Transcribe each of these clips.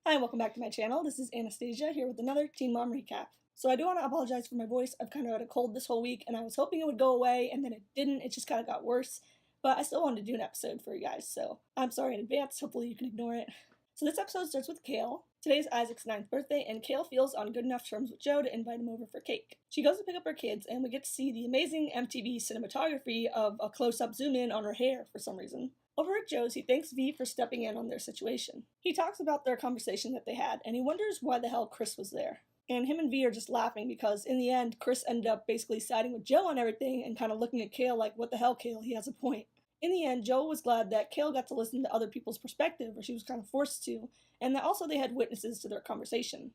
Hi, and welcome back to my channel. This is Anastasia here with another Teen Mom recap. So I do want to apologize for my voice. I've kind of had a cold this whole week, and I was hoping it would go away, and then it didn't. It just kind of got worse. But I still wanted to do an episode for you guys, so I'm sorry in advance. Hopefully you can ignore it. So this episode starts with Kale. Today is Isaac's 9th birthday, and Kale feels on good enough terms with Joe to invite him over for cake. She goes to pick up her kids, and we get to see the amazing MTV cinematography of a close-up zoom-in on her hair for some reason. Over at Joe's, he thanks V for stepping in on their situation. He talks about their conversation that they had, and he wonders why the hell Chris was there. And him and V are just laughing because, in the end, Chris ended up basically siding with Joe on everything and kind of looking at Kale like, what the hell, Kale, he has a point. In the end, Joe was glad that Kale got to listen to other people's perspective, or she was kind of forced to, and that also they had witnesses to their conversation.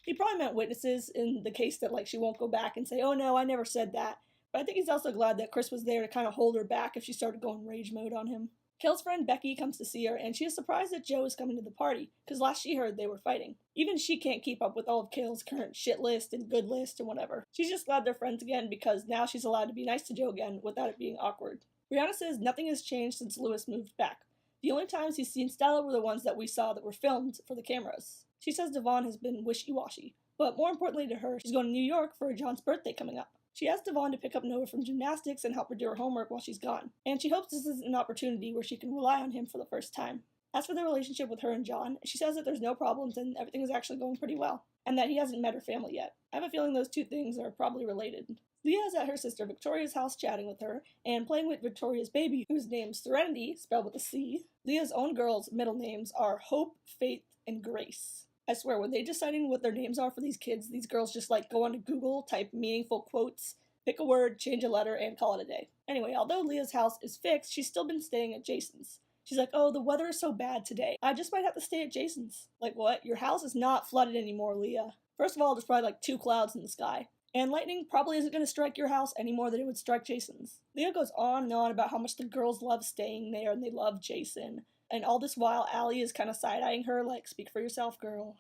He probably meant witnesses in the case that, like, she won't go back and say, oh no, I never said that. But I think he's also glad that Chris was there to kind of hold her back if she started going rage mode on him. Kale's friend Becky comes to see her, and she is surprised that Joe is coming to the party, because last she heard they were fighting. Even she can't keep up with all of Kale's current shit list and good list and whatever. She's just glad they're friends again, because now she's allowed to be nice to Joe again without it being awkward. Brianna says nothing has changed since Lewis moved back. The only times he's seen Stella were the ones that we saw that were filmed for the cameras. She says Devon has been wishy-washy, but more importantly to her, she's going to New York for John's birthday coming up. She asked Devon to pick up Noah from gymnastics and help her do her homework while she's gone, and she hopes this is an opportunity where she can rely on him for the first time. As for the relationship with her and John, she says that there's no problems and everything is actually going pretty well, and that he hasn't met her family yet. I have a feeling those two things are probably related. Leah is at her sister Victoria's house chatting with her, and playing with Victoria's baby, whose name's Serenity, spelled with a C. Leah's own girls' middle names are Hope, Faith, and Grace. I swear, when they deciding what their names are for these kids, these girls just like go onto Google, type meaningful quotes, pick a word, change a letter, and call it a day. Anyway, although Leah's house is fixed, she's still been staying at Jason's. She's like, oh, the weather is so bad today. I just might have to stay at Jason's. Like, what? Your house is not flooded anymore, Leah. First of all, there's probably like 2 clouds in the sky. And lightning probably isn't going to strike your house any more than it would strike Jason's. Leah goes on and on about how much the girls love staying there and they love Jason. And all this while, Allie is kind of side-eyeing her like, speak for yourself, girl.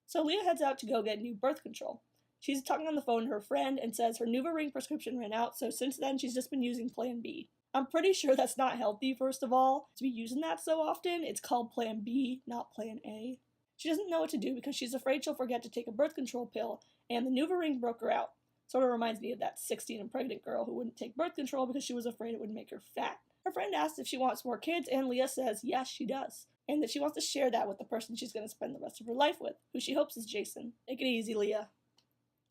So Leah heads out to go get new birth control. She's talking on the phone to her friend and says her NuvaRing prescription ran out, so since then she's just been using Plan B. I'm pretty sure that's not healthy, first of all, to be using that so often. It's called Plan B, not Plan A. She doesn't know what to do because she's afraid she'll forget to take a birth control pill, and the NuvaRing broke her out. Sort of reminds me of that 16 and pregnant girl who wouldn't take birth control because she was afraid it would make her fat. Her friend asks if she wants more kids, and Leah says yes, she does, and that she wants to share that with the person she's going to spend the rest of her life with, who she hopes is Jason. Take it easy, Leah.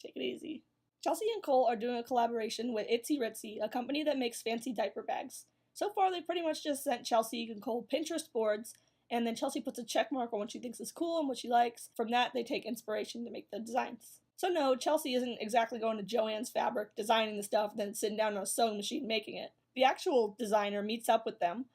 Take it easy. Chelsea and Cole are doing a collaboration with Itsy Ritsy, a company that makes fancy diaper bags. So far, they pretty much just sent Chelsea and Cole Pinterest boards, and then Chelsea puts a check mark on what she thinks is cool and what she likes. From that, they take inspiration to make the designs. So no, Chelsea isn't exactly going to Joann's Fabric, designing the stuff, then sitting down on a sewing machine making it. The actual designer meets up with them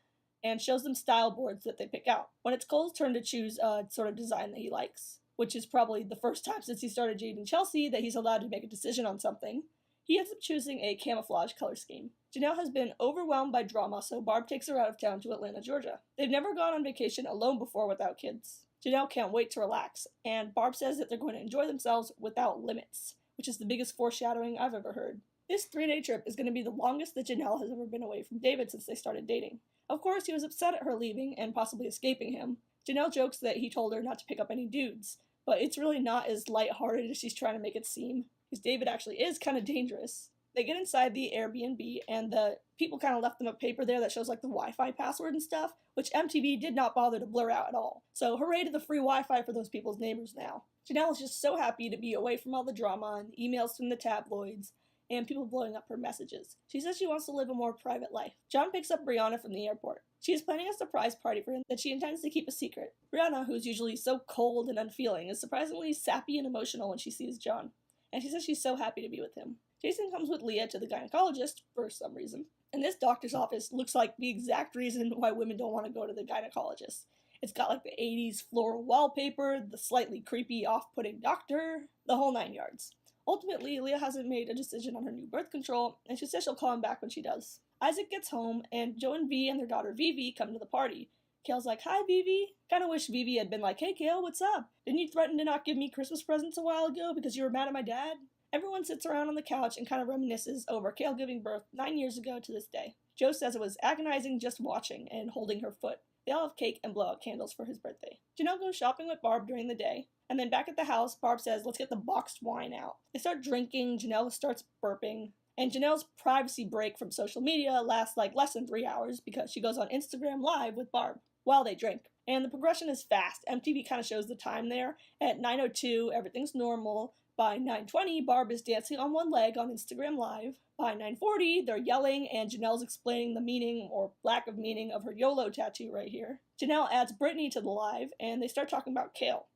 and shows them style boards that they pick out. When it's Cole's turn to choose a sort of design that he likes, which is probably the first time since he started dating Chelsea that he's allowed to make a decision on something, he ends up choosing a camouflage color scheme. Janelle has been overwhelmed by drama, so Barb takes her out of town to Atlanta, Georgia. They've never gone on vacation alone before without kids. Janelle can't wait to relax, and Barb says that they're going to enjoy themselves without limits, which is the biggest foreshadowing I've ever heard. This 3-day trip is going to be the longest that Janelle has ever been away from David since they started dating. Of course, he was upset at her leaving and possibly escaping him. Janelle jokes that he told her not to pick up any dudes, but it's really not as lighthearted as she's trying to make it seem, because David actually is kind of dangerous. They get inside the Airbnb, and the people kind of left them a paper there that shows like the Wi-Fi password and stuff, which MTV did not bother to blur out at all. So hooray to the free Wi-Fi for those people's neighbors now. Janelle is just so happy to be away from all the drama and emails from the tabloids, and people blowing up her messages. She says she wants to live a more private life. John picks up Brianna from the airport. She is planning a surprise party for him that she intends to keep a secret. Brianna, who's usually so cold and unfeeling, is surprisingly sappy and emotional when she sees John, and she says she's so happy to be with him. Jason comes with Leah to the gynecologist for some reason, and this doctor's office looks like the exact reason why women don't want to go to the gynecologist. It's got like the 80s floral wallpaper, the slightly creepy, off-putting doctor, the whole 9 yards. Ultimately, Leah hasn't made a decision on her new birth control, and she says she'll call him back when she does. Isaac gets home, and Joe and V and their daughter Vivi come to the party. Kale's like, hi, Vivi. Kinda wish Vivi had been like, hey, Kale, what's up? Didn't you threaten to not give me Christmas presents a while ago because you were mad at my dad? Everyone sits around on the couch and kind of reminisces over Kale giving birth 9 years ago to this day. Joe says it was agonizing just watching and holding her foot, They all have cake and blow out candles for his birthday. Janelle goes shopping with Barb during the day, and then back at the house, Barb says, let's get the boxed wine out. They start drinking, Janelle starts burping, and Janelle's privacy break from social media lasts like less than 3 hours because she goes on Instagram Live with Barb while they drink. And the progression is fast. MTV kind of shows the time there. At 9:02, everything's normal. By 9:20, Barb is dancing on one leg on Instagram Live. By 9:40, they're yelling and Janelle's explaining the meaning or lack of meaning of her YOLO tattoo right here. Janelle adds Brittany to the live and they start talking about Kale.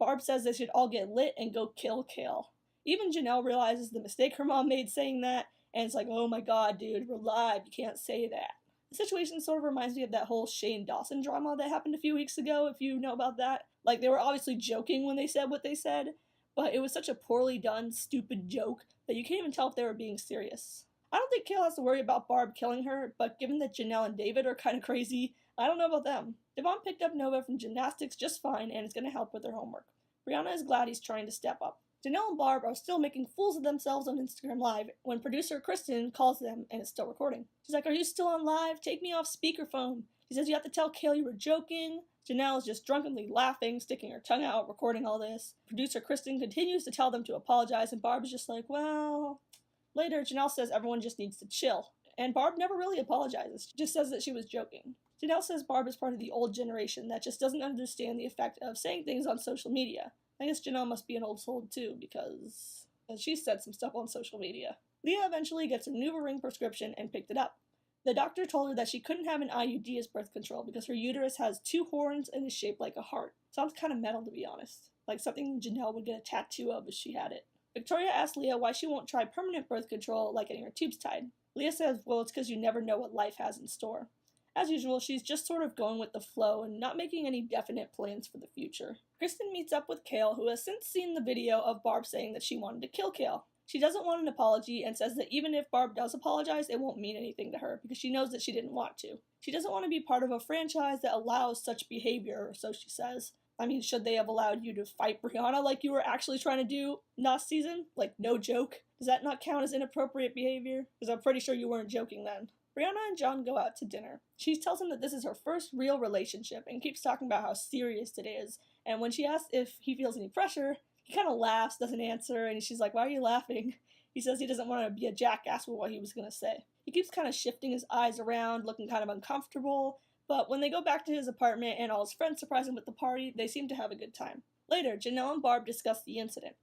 Barb says they should all get lit and go kill Kale. Even Janelle realizes the mistake her mom made saying that, and it's like, oh my god, dude, we're live, you can't say that. The situation sort of reminds me of that whole Shane Dawson drama that happened a few weeks ago, if you know about that. Like, they were obviously joking when they said what they said, but it was such a poorly done, stupid joke that you can't even tell if they were being serious. I don't think Kale has to worry about Barb killing her, but given that Janelle and David are kind of crazy, I don't know about them. Devon picked up Nova from gymnastics just fine and is going to help with her homework. Brianna is glad he's trying to step up. Janelle and Barb are still making fools of themselves on Instagram Live when producer Kristen calls them and it's still recording. She's like, are you still on live? Take me off speakerphone. She says you have to tell Kale you were joking. Janelle is just drunkenly laughing, sticking her tongue out, recording all this. Producer Kristen continues to tell them to apologize and Barb is just like, well... Later, Janelle says everyone just needs to chill. And Barb never really apologizes. She just says that she was joking. Janelle says Barb is part of the old generation that just doesn't understand the effect of saying things on social media. I guess Janelle must be an old soul too, because she said some stuff on social media. Leah eventually gets a NuvaRing prescription and picked it up. The doctor told her that she couldn't have an IUD as birth control because her uterus has 2 horns and is shaped like a heart. Sounds kind of metal, to be honest. Like something Janelle would get a tattoo of if she had it. Victoria asks Leah why she won't try permanent birth control like getting her tubes tied. Leah says, well, it's because you never know what life has in store. As usual, she's just sort of going with the flow and not making any definite plans for the future. Kristen meets up with Kale, who has since seen the video of Barb saying that she wanted to kill Kale. She doesn't want an apology and says that even if Barb does apologize, it won't mean anything to her because she knows that she didn't want to. She doesn't want to be part of a franchise that allows such behavior, or so she says. I mean, should they have allowed you to fight Brianna like you were actually trying to do last season? Like, no joke? Does that not count as inappropriate behavior? Because I'm pretty sure you weren't joking then. Brianna and John go out to dinner. She tells him that this is her first real relationship and keeps talking about how serious it is. And when she asks if he feels any pressure, he kind of laughs, doesn't answer, and she's like, why are you laughing? He says he doesn't want to be a jackass with what he was going to say. He keeps kind of shifting his eyes around, looking kind of uncomfortable, but when they go back to his apartment and all his friends surprise him with the party, they seem to have a good time. Later, Janelle and Barb discuss the incident.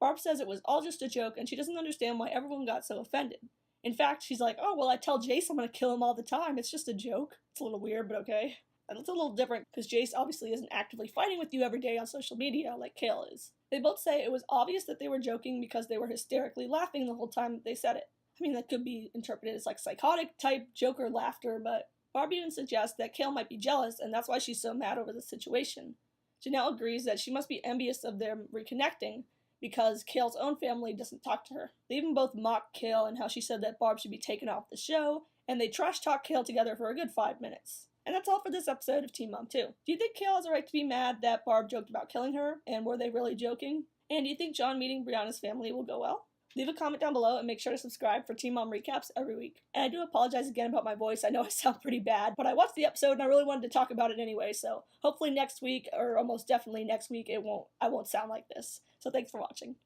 Barb says it was all just a joke and she doesn't understand why everyone got so offended. In fact, she's like, oh, well, I tell Jace I'm going to kill him all the time. It's just a joke. It's a little weird, but okay. And it's a little different because Jace obviously isn't actively fighting with you every day on social media like Kale is. They both say it was obvious that they were joking because they were hysterically laughing the whole time that they said it. I mean, that could be interpreted as like psychotic type Joker laughter, but Barb even suggests that Kale might be jealous and that's why she's so mad over the situation. Janelle agrees that she must be envious of them reconnecting because Kale's own family doesn't talk to her. They even both mock Kale and how she said that Barb should be taken off the show, and they trash talk Kale together for a good 5 minutes. And that's all for this episode of Teen Mom 2. Do you think Kale has a right to be mad that Barb joked about killing her, and were they really joking? And do you think John meeting Brianna's family will go well? Leave a comment down below and make sure to subscribe for Teen Mom recaps every week. And I do apologize again about my voice. I know I sound pretty bad, but I watched the episode and I really wanted to talk about it anyway, so hopefully next week, or almost definitely next week, I won't sound like this. So thanks for watching.